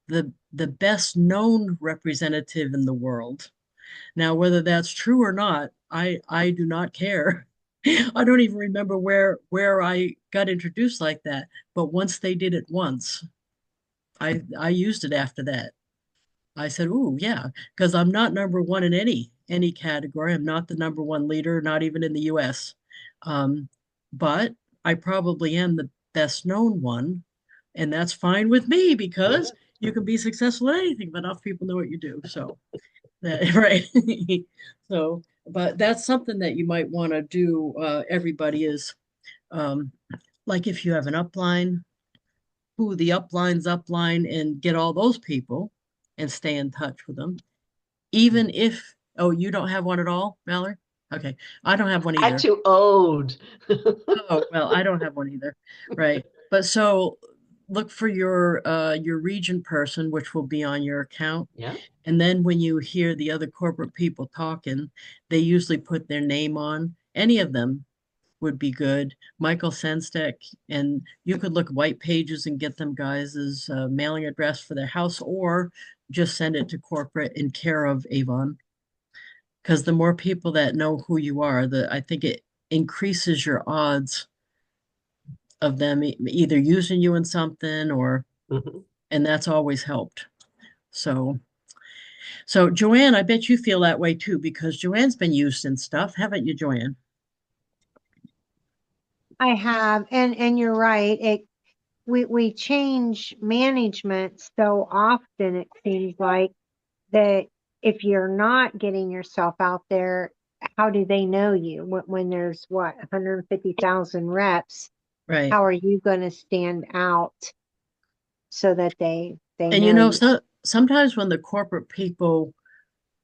the best known representative in the world. Now, whether that's true or not, I do not care. I don't even remember where I got introduced like that. But once they did it once, I used it after that. I said, "Ooh, yeah," because I'm not number one in any category. I'm not the number one leader, not even in the U.S. Um, but I probably am the best known one, and that's fine with me because you can be successful at anything, but enough people know what you do. So that right. So, but that's something that you might want to do. Everybody is um, like if you have an upline, who the upline's upline, and get all those people and stay in touch with them even if, oh, you don't have one at all, Mallory? Okay. I don't have one I'm either. too old. Oh, well, I don't have one either. Right. But so look for your region person, which will be on your account. Yeah. And then when you hear the other corporate people talking, they usually put their name on. Any of them would be good. Michael Senstek, and you could look white pages and get them guys' mailing address for their house, or just send it to corporate in care of Avon. Because the more people that know who you are, I think it increases your odds of them either using you in something or, Mhm. and that's always helped. So, so Joanne, I bet you feel that way too, because Joanne's been used in stuff, haven't you, Joanne? I have, and you're right. we change management so often, it seems like, that if you're not getting yourself out there, how do they know you when there's what 150,000 reps? Right. How are you going to stand out so that they And know you? so sometimes when the corporate people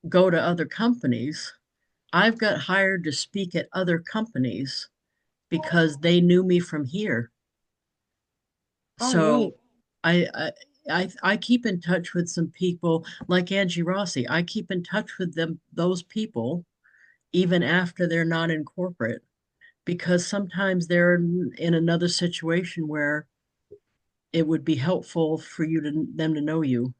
go to other companies, I've got hired to speak at other companies because they knew me from here. Oh, neat. So I keep in touch with some people like Angie Rossi. I keep in touch with those people, even after they're not in corporate, because sometimes they're in another situation where it would be helpful for them to know you.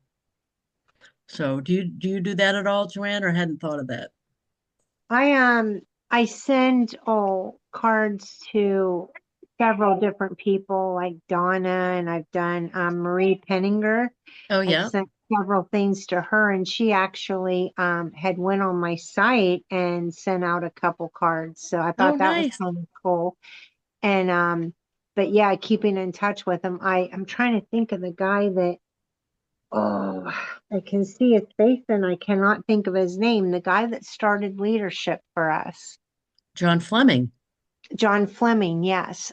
So do you do that at all, Joanne, or hadn't thought of that? I send cards to several different people like Donna, and I've done Marie Penninger. Oh I've yeah. sent several things to her, and she actually had went on my site and sent out a couple cards. So I Oh thought that was nice. kind of cool. And but yeah, keeping in touch with them. I'm trying to think of the guy that, oh, I can see his face and I cannot think of his name. The guy that started leadership for us. John Fleming. John Fleming, yes.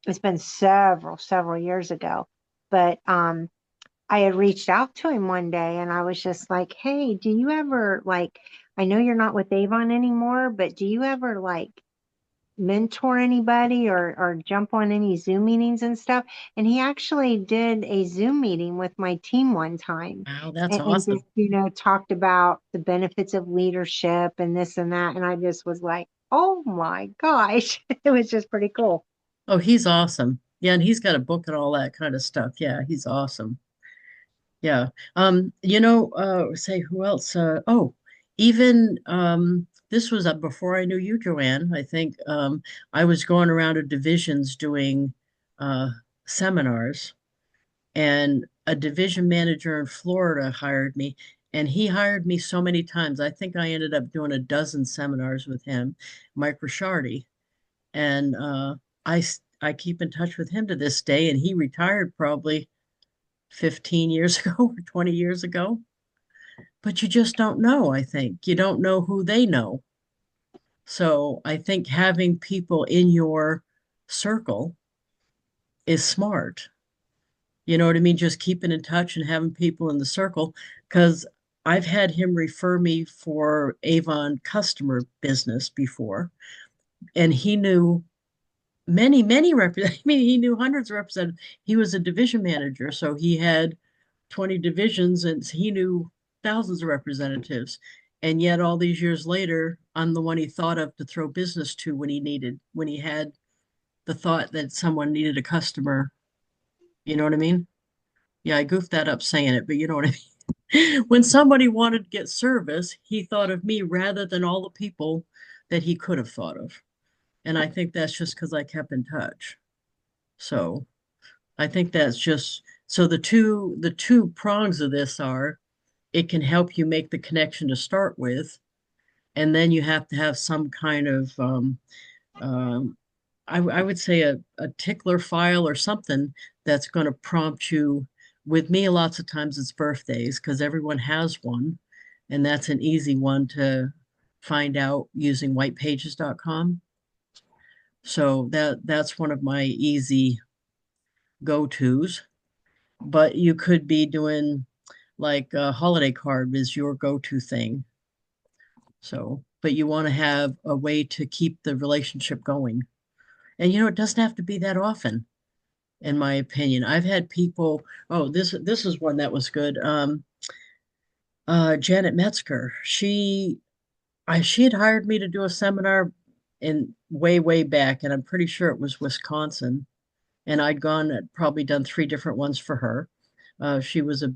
It's been several years ago, but I had reached out to him one day and I was just like, "Hey, do you ever like, I know you're not with Avon anymore, but do you ever like mentor anybody or jump on any Zoom meetings and stuff?" And he actually did a Zoom meeting with my team one time Wow, that's and just, awesome. talked about the benefits of leadership and this and that. And I just was like, oh my gosh, it was just pretty cool. Oh, he's awesome. Yeah, and he's got a book and all that kind of stuff. Yeah, he's awesome. Yeah. Say who else? Even this was up before I knew you, Joanne. I think I was going around to divisions doing uh seminars, and a division manager in Florida hired me, and he hired me so many times. I think I ended up doing a dozen seminars with him, Mike Rishardi. And I keep in touch with him to this day, and he retired probably 15 years ago or 20 years ago. But you just don't know, I think. You don't know who they know. So I think having people in your circle is smart. You know what I mean? Just keeping in touch and having people in the circle. Because I've had him refer me for Avon customer business before, and he knew many I mean, he knew hundreds of representatives. He was a division manager, so he had 20 divisions and he knew thousands of representatives. And yet all these years later, I'm the one he thought of to throw business to when he had the thought that someone needed a customer. You know what I mean? Yeah, I goofed that up saying it, but you know what I mean. When somebody wanted to get service, he thought of me rather than all the people that he could have thought of. And I think that's just because I kept in touch. So I think that's just so the two prongs of this are it can help you make the connection to start with, and then you have to have some kind of um, I would say a tickler file or something that's going to prompt you. With me, lots of times it's birthdays because everyone has one, and that's an easy one to find out using whitepages.com. So that's one of my easy go-tos. But you could be doing like a holiday card is your go-to thing. So, but you want to have a way to keep the relationship going. And it doesn't have to be that often, in my opinion. I've had people, oh, this is one that was good. Janet Metzger. She had hired me to do a seminar in way back, and I'm pretty sure it was Wisconsin. And I'd gone and probably done three different ones for her. She was a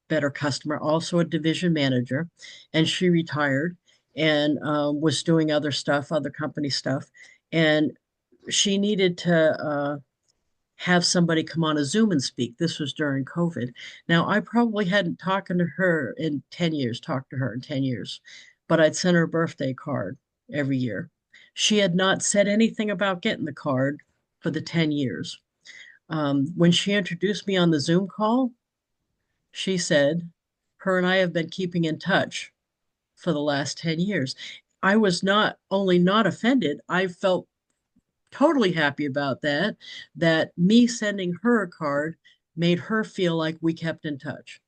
better customer, also a division manager, and she retired and was doing other stuff, other company stuff. And she needed to have somebody come on a Zoom and speak. This was during COVID. Now, I probably hadn't talked to her in 10 years, but I'd sent her a birthday card every year. She had not said anything about getting the card for the 10 years. When she introduced me on the Zoom call, she said, her and I have been keeping in touch for the last 10 years. I was not only not offended, I felt totally happy about that, that me sending her a card made her feel like we kept in touch.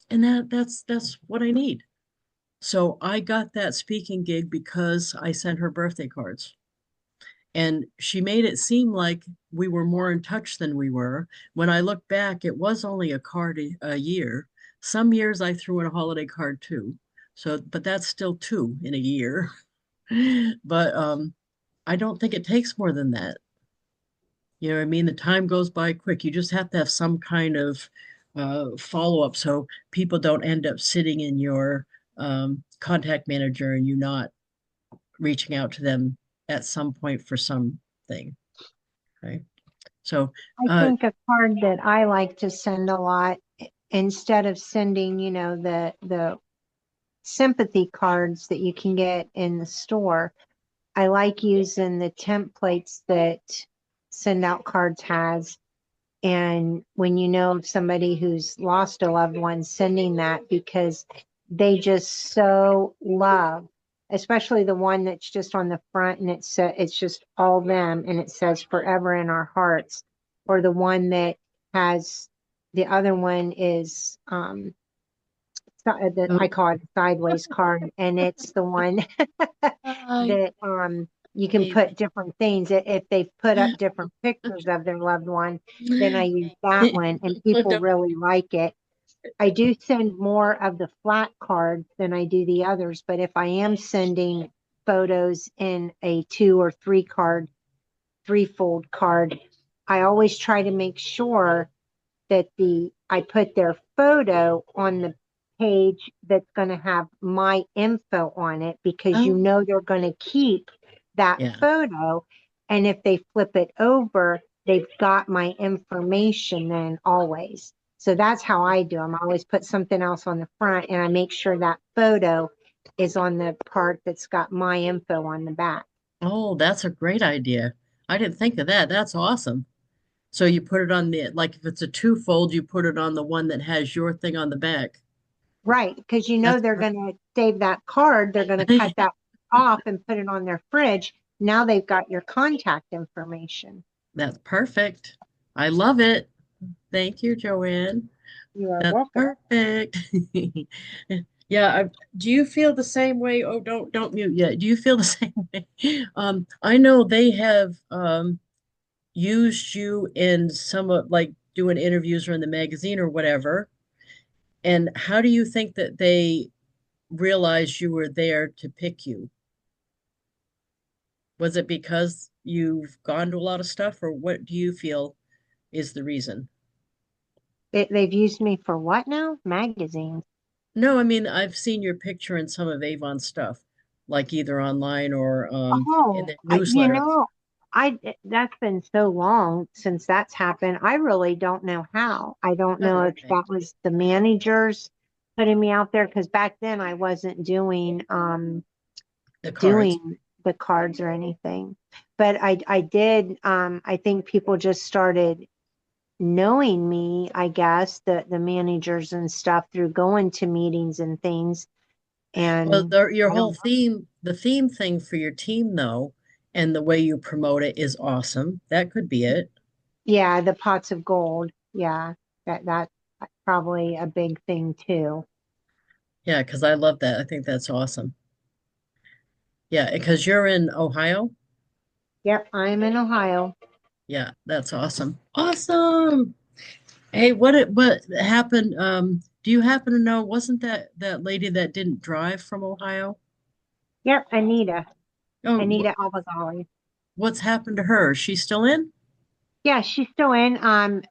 And that's what I need. So I got that speaking gig because I sent her birthday cards. And she made it seem like we were more in touch than we were. When I look back, it was only a card a year. Some years I threw in a holiday card too. So, but that's still two in a year. But I don't think it takes more than that. You know what I mean? The time goes by quick. You just have to have some kind of follow-up so people don't end up sitting in your contact manager and you not reaching out to them at some point for something. Right. So, I think a card that I like to send a lot, instead of sending, the sympathy cards that you can get in the store, I like using the templates that SendOutCards has. And when you know of somebody who's lost a loved one, sending that, because they just so love, especially the one that's just on the front and it's just all them and it says forever in our hearts, or the one that has, the other one is that I call it a sideways card, and it's the one that you can put different things. If they've put up different pictures of their loved one, then I use that one, and people really like it. I do send more of the flat cards than I do the others, but if I am sending photos in a 2 or 3 card, 3-fold card, I always try to make sure that I put their photo on the page that's going to have my info on it, because they're going to keep that photo, and if they flip it over, they've got my information then always. So that's how I do them. I always put something else on the front, and I make sure that photo is on the part that's got my info on the back. Oh, that's a great idea. I didn't think of that. That's awesome. So you put it on the, like if it's a two-fold, you put it on the one that has your thing on the back. Right, because That's they're going to save that card. They're going to cut that off and put it on their fridge. Now they've got your contact information. That's perfect. I love it. Thank you, Joanne. You are That's welcome. perfect. Yeah, do you feel the same way? Oh, don't mute yet. Do you feel the same way? I know they have used you in some of like doing interviews or in the magazine or whatever. And how do you think that they realized you were there to pick you? Was it because you've gone to a lot of stuff, or what do you feel is the reason? They've used me for what now? Magazines. No, I mean, I've seen your picture in some of Avon's stuff, like either online or in Oh, the newsletter. that's been so long since that's happened. I really don't know how. I don't know Oh, if okay. that was the managers putting me out there, because back then I wasn't The cards. doing the cards or anything. But I did, I think people just started knowing me, I guess, the managers and stuff, through going to meetings and things. Well, And your I don't whole know. theme, the theme thing for your team, though, and the way you promote it is awesome. That could be it. Yeah, the pots of gold. Yeah, that's probably a big thing too. Yeah, because I love that. I think that's awesome. Yeah, because you're in Ohio. Yep, I'm in Ohio. Yeah, that's awesome. Awesome. Hey, what happened? Do you happen to know, wasn't that lady that didn't drive from Ohio? Yep, Anita. Oh, Anita Albagali. what's happened to her? Is she still in? Yeah, she's still in.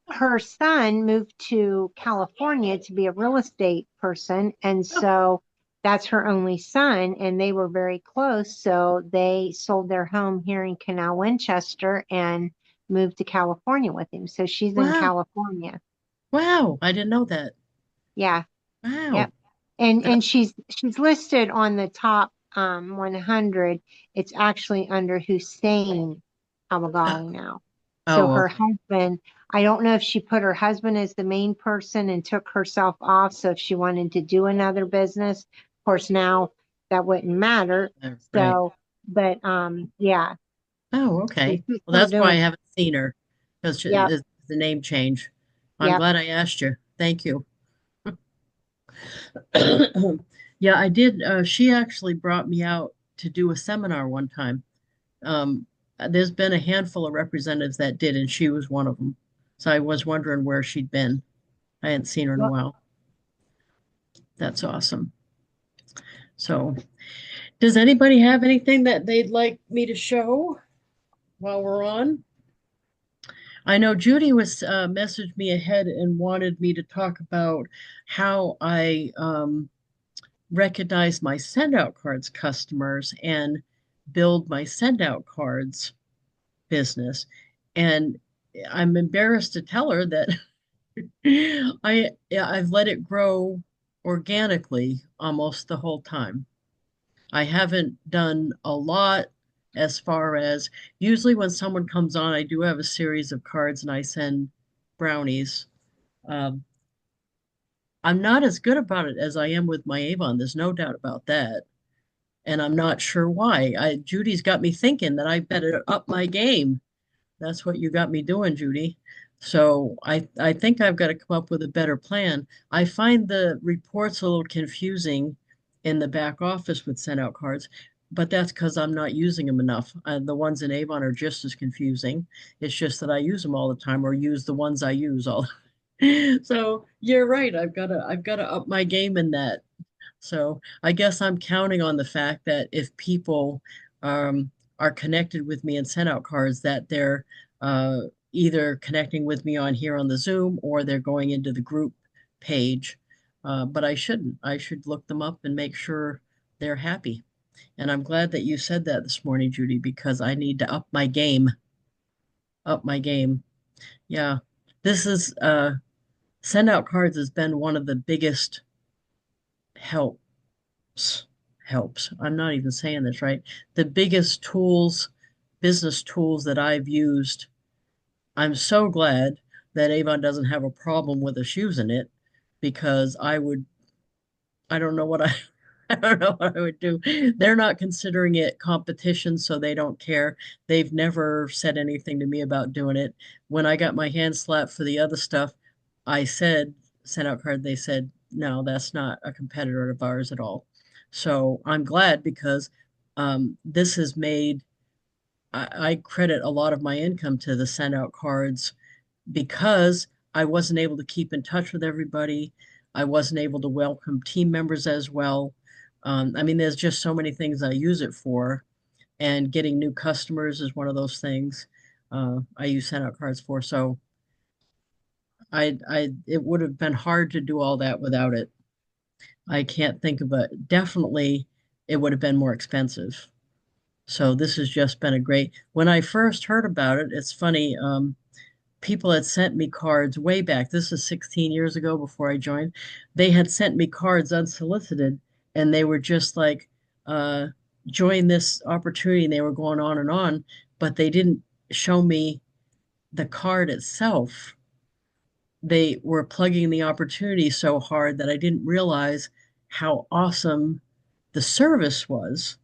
Her son moved to California to be a real estate person, and Oh, so that's her only son, and they were very close. So they sold their home here in Canal Winchester and moved to California with him. So she's in wow. California. Wow. I didn't know that. Yeah, Wow. yep. And That, she's listed on the top 100. It's actually under Hussein uh, Albagali now. So Oh, her okay. husband, I don't know if she put her husband as the main person and took herself off. So if she wanted to do another business, of course, now that wouldn't matter. Right. So, but yeah, Oh, so okay. she's Well, still that's why I doing it. haven't seen her because Yep, it's the name change. I'm yep. glad I asked you. Thank you. Yeah, I did. She actually brought me out to do a seminar one time. Um, there's been a handful of representatives that did, and she was one of them. So I was wondering where she'd been. I hadn't seen her in a Well, while. That's awesome. So, does anybody have anything that they'd like me to show while we're on? I know Judy was messaged me ahead and wanted me to talk about how I recognize my send out cards customers and build my send out cards business. And I'm embarrassed to tell her that I've let it grow organically almost the whole time. I haven't done a lot as far as usually when someone comes on, I do have a series of cards and I send brownies. Um, I'm not as good about it as I am with my Avon. There's no doubt about that. And I'm not sure why. Judy's got me thinking that I better up my game. That's what you got me doing, Judy. So I think I've got to come up with a better plan. I find the reports a little confusing in the back office with sent out cards, but that's because I'm not using them enough. The ones in Avon are just as confusing. It's just that I use them all the time or use the ones I use all. So you're right. I've got to up my game in that. So I guess I'm counting on the fact that if people um, are connected with me and send out cards, that they're uh, either connecting with me on here on the Zoom or they're going into the group page. But I shouldn't. I should look them up and make sure they're happy. And I'm glad that you said that this morning, Judy, because I need to up my game. Up my game. Yeah. This is send out cards has been one of the biggest help helps. I'm not even saying this right. The biggest tools, business tools that I've used. I'm so glad that Avon doesn't have a problem with us using it because I don't know what I, I don't know what I would do. They're not considering it competition, so they don't care. They've never said anything to me about doing it. When I got my hand slapped for the other stuff, I said, sent out card, they said, no, that's not a competitor of ours at all. So I'm glad because this has made, I credit a lot of my income to the send out cards because I wasn't able to keep in touch with everybody. I wasn't able to welcome team members as well. I mean, there's just so many things I use it for, and getting new customers is one of those things I use send out cards for. So it would have been hard to do all that without it. I can't think of it. Definitely, it would have been more expensive. So this has just been a great. When I first heard about it, it's funny. People had sent me cards way back. This is 16 years ago before I joined. They had sent me cards unsolicited, and they were just like, uh, join this opportunity. And they were going on, but they didn't show me the card itself. They were plugging the opportunity so hard that I didn't realize how awesome the service was.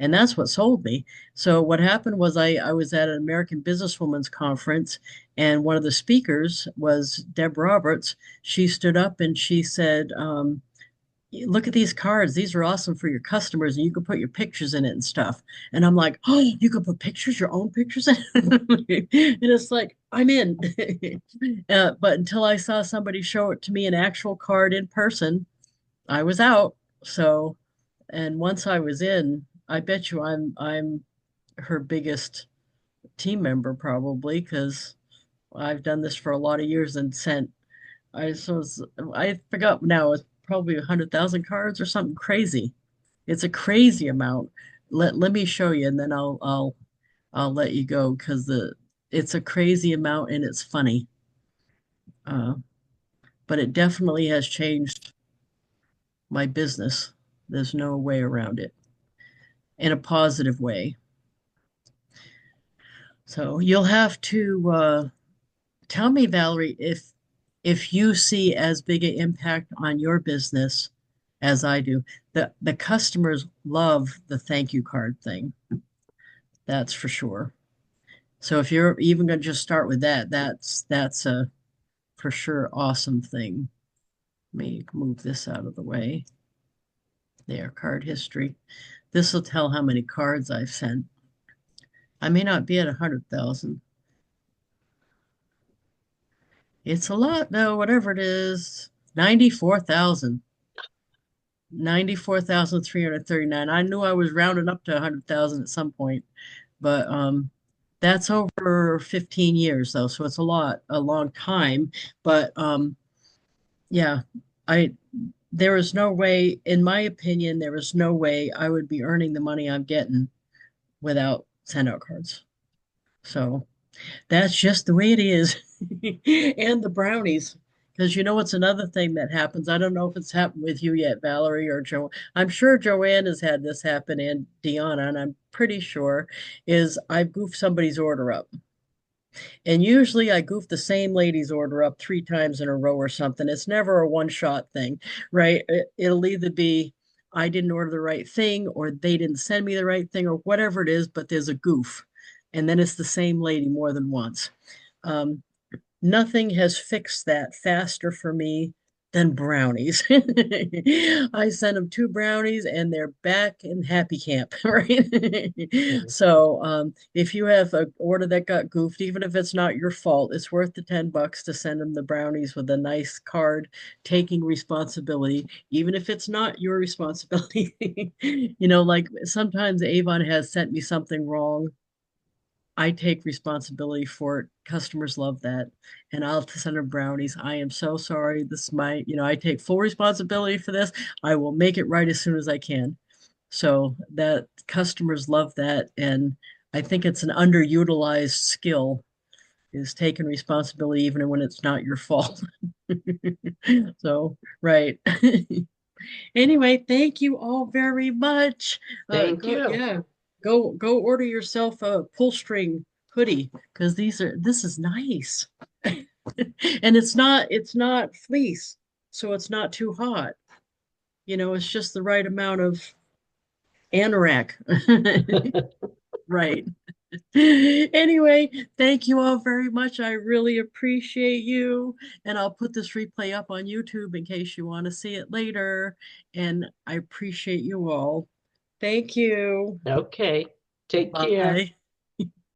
And that's what sold me. So what happened was I was at an American Businesswomen's Conference, and one of the speakers was Deb Roberts. She stood up and she said, look at these cards. These are awesome for your customers, and you can put your pictures in it and stuff. And I'm like, oh, you can put pictures, your own pictures in it? And it's like, I'm in. But until I saw somebody show it to me an actual card in person, I was out. So, and once I was in, I bet you I'm her biggest team member probably because I've done this for a lot of years and sent I forgot now it's probably 100,000 cards or something crazy. It's a crazy amount. Let me show you and then I'll let you go because the it's a crazy amount and it's funny. Uh, but it definitely has changed my business. There's no way around it in a positive way. So you'll have to tell me, Valerie, if you see as big an impact on your business as I do. The customers love the thank you card thing. That's for sure. So if you're even going to just start with that, that's a for sure awesome thing. Let me move this out of the way. There, card history. This will tell how many cards I've sent. I may not be at 100,000. It's a lot though, whatever it is. 94,000. 94,339. I knew I was rounding up to 100,000 at some point, but that's over 15 years though, so it's a long time. But yeah, I there is no way, in my opinion, there is no way I would be earning the money I'm getting without send out cards. So that's just the way it is. And the brownies. Because you know what's another thing that happens? I don't know if it's happened with you yet, Valerie or Joe. I'm sure Joanne has had this happen and Deanna, and I'm pretty sure is I've goofed somebody's order up. And usually I goof the same lady's order up 3 times in a row or something. It's never a one-shot thing, right? It'll either be I didn't order the right thing or they didn't send me the right thing or whatever it is, but there's a goof. And then it's the same lady more than once. Um, Nothing has fixed that faster for me than brownies. I sent them 2 brownies and they're back in happy camp, right? So if you have an order that got goofed, even if it's not your fault, it's worth the $10 to send them the brownies with a nice card taking responsibility, even if it's not your responsibility. Like sometimes Avon has sent me something wrong. I take responsibility for it. Customers love that. And I'll send them brownies. I am so sorry. This might, I take full responsibility for this. I will make it right as soon as I can. So that customers love that. And I think it's an underutilized skill is taking responsibility even when it's not your fault. So, right. Anyway, thank you all very much. Thank you. Yeah, go order yourself a pull string hoodie because this is nice. And it's not fleece, so it's not too hot. It's just the right amount of anorak. Right. Anyway, thank you all very much. I really appreciate you. And I'll put this replay up on YouTube in case you want to see it later. And I appreciate you all. Thank you. Okay. Take care. Bye.